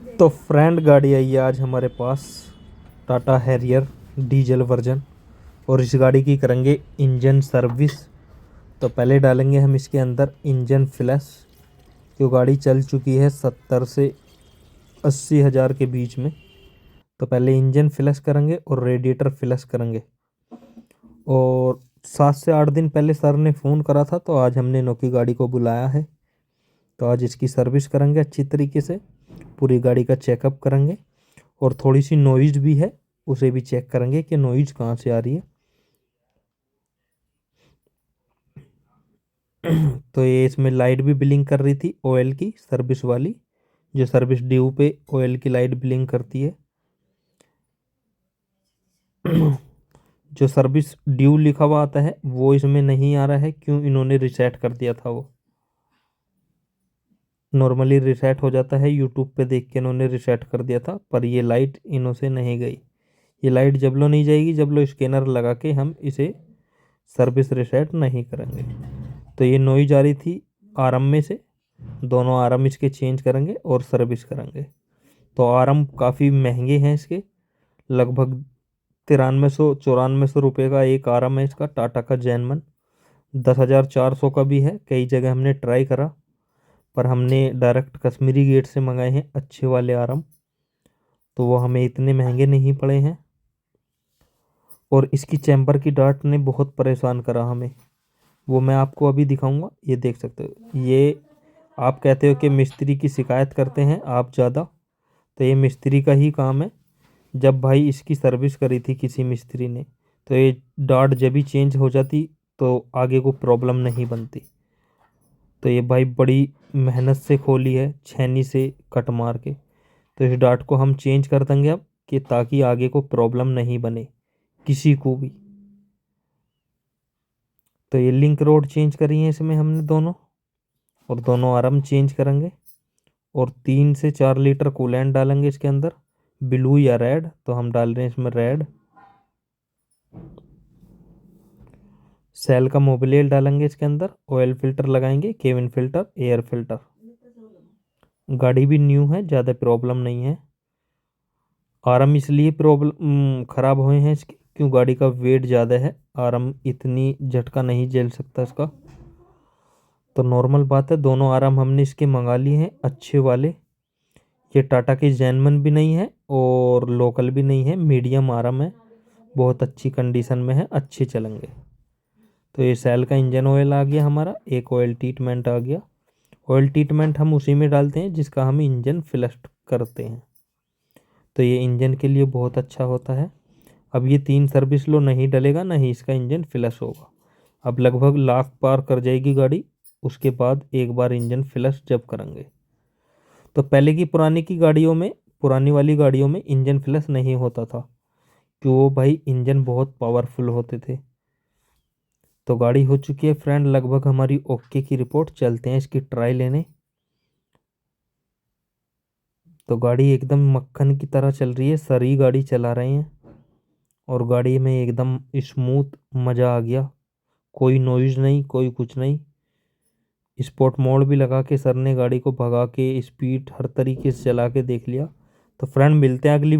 तो फ्रेंड गाड़ी आई है आज हमारे पास, टाटा हैरियर डीजल वर्जन। और इस गाड़ी की करेंगे इंजन सर्विस। तो पहले डालेंगे हम इसके अंदर इंजन फ्लैश। जो गाड़ी चल चुकी है 70 से 80 हज़ार के बीच में। तो पहले इंजन फ्लैश करेंगे और रेडिएटर फ्लैश करेंगे। और 7 से 8 दिन पहले सर ने फ़ोन करा था, तो आज हमने नौकी गाड़ी को बुलाया है। तो आज इसकी सर्विस करेंगे अच्छी तरीके से, पूरी गाड़ी का चेकअप करेंगे। और थोड़ी सी नॉइज़ भी है, उसे भी चेक करेंगे कि नॉइज़ कहाँ से आ रही है। तो ये इसमें लाइट भी ब्लिंक कर रही थी, ऑयल की सर्विस वाली, जो सर्विस ड्यू पे ऑयल की लाइट ब्लिंक करती है। जो सर्विस ड्यू लिखा हुआ आता है वो इसमें नहीं आ रहा है, क्यों? इन्होंने रिसेट कर दिया था। वो नॉर्मली रिसेट हो जाता है, यूट्यूब पे देख के इन्होंने रिसेट कर दिया था, पर ये लाइट इनों से नहीं गई। ये लाइट जब लो नहीं जाएगी, जब लो स्कैनर लगा के हम इसे सर्विस रिसेट नहीं करेंगे। तो ये नॉइज आ रही थी आरएम में से, दोनों आरएम इसके चेंज करेंगे और सर्विस करेंगे। तो आरएम काफ़ी महंगे हैं इसके, लगभग 9300 9400 रुपये का एक आरएम है इसका, टाटा का जैनमन। 10,400 का भी है। कई जगह हमने ट्राई करा, पर हमने डायरेक्ट कश्मीरी गेट से मंगाए हैं अच्छे वाले आरएम, तो वो हमें इतने महंगे नहीं पड़े हैं। और इसकी चैम्बर की डार्ट ने बहुत परेशान करा हमें, वो मैं आपको अभी दिखाऊंगा। ये देख सकते हो, ये आप कहते हो कि मिस्त्री की शिकायत करते हैं आप ज़्यादा, तो ये मिस्त्री का ही काम है। जब भाई इसकी सर्विस करी थी किसी मिस्त्री ने, तो ये डार्ट जब भी चेंज हो जाती तो आगे को प्रॉब्लम नहीं बनती। तो ये भाई बड़ी मेहनत से खोली है, छेनी से कट मार के। तो इस डार्ट को हम चेंज कर देंगे अब, कि ताकि आगे को प्रॉब्लम नहीं बने किसी को भी। तो ये लिंक रोड चेंज करी है इसमें हमने दोनों, और दोनों आरम चेंज करेंगे। और 3 से 4 लीटर कूलेंट डालेंगे इसके अंदर, ब्लू या रेड। तो हम डाल रहे हैं इसमें रेड। सेल का मोबिलियल डालेंगे इसके अंदर, ऑयल फिल्टर लगाएंगे, केबिन फिल्टर, एयर फिल्टर। गाड़ी भी न्यू है, ज़्यादा प्रॉब्लम नहीं है। आरम इसलिए प्रॉब्लम ख़राब हुए हैं इसके, क्यों? गाड़ी का वेट ज़्यादा है, आरम इतनी झटका नहीं झेल सकता इसका। तो नॉर्मल बात है, दोनों आराम हमने इसके मंगा लिए हैं अच्छे वाले। ये टाटा की जैनमन भी नहीं है और लोकल भी नहीं है, मीडियम आराम है, बहुत अच्छी कंडीशन में है, अच्छे चलेंगे। तो ये सेल का इंजन ऑयल आ गया हमारा, एक ऑयल ट्रीटमेंट आ गया। ऑयल ट्रीटमेंट हम उसी में डालते हैं जिसका हम इंजन फ्लश करते हैं, तो ये इंजन के लिए बहुत अच्छा होता है। अब ये 3 सर्विस लो नहीं डलेगा, नहीं इसका इंजन फ्लश होगा। अब लगभग लाख पार कर जाएगी गाड़ी, उसके बाद एक बार इंजन फ्लश जब करेंगे। तो पहले की पुरानी वाली गाड़ियों में इंजन फ्लश नहीं होता था, क्यों भाई? इंजन बहुत पावरफुल होते थे। तो गाड़ी हो चुकी है फ्रेंड लगभग हमारी ओके की रिपोर्ट। चलते हैं इसकी ट्राई लेने। तो गाड़ी एकदम मक्खन की तरह चल रही है, सरी गाड़ी चला रहे हैं, और गाड़ी में एकदम स्मूथ, मज़ा आ गया। कोई नॉइज़ नहीं, कोई कुछ नहीं। स्पोर्ट मोड भी लगा के सर ने गाड़ी को भगा के स्पीड हर तरीके से चला के देख लिया। तो फ्रेंड मिलते हैं अगली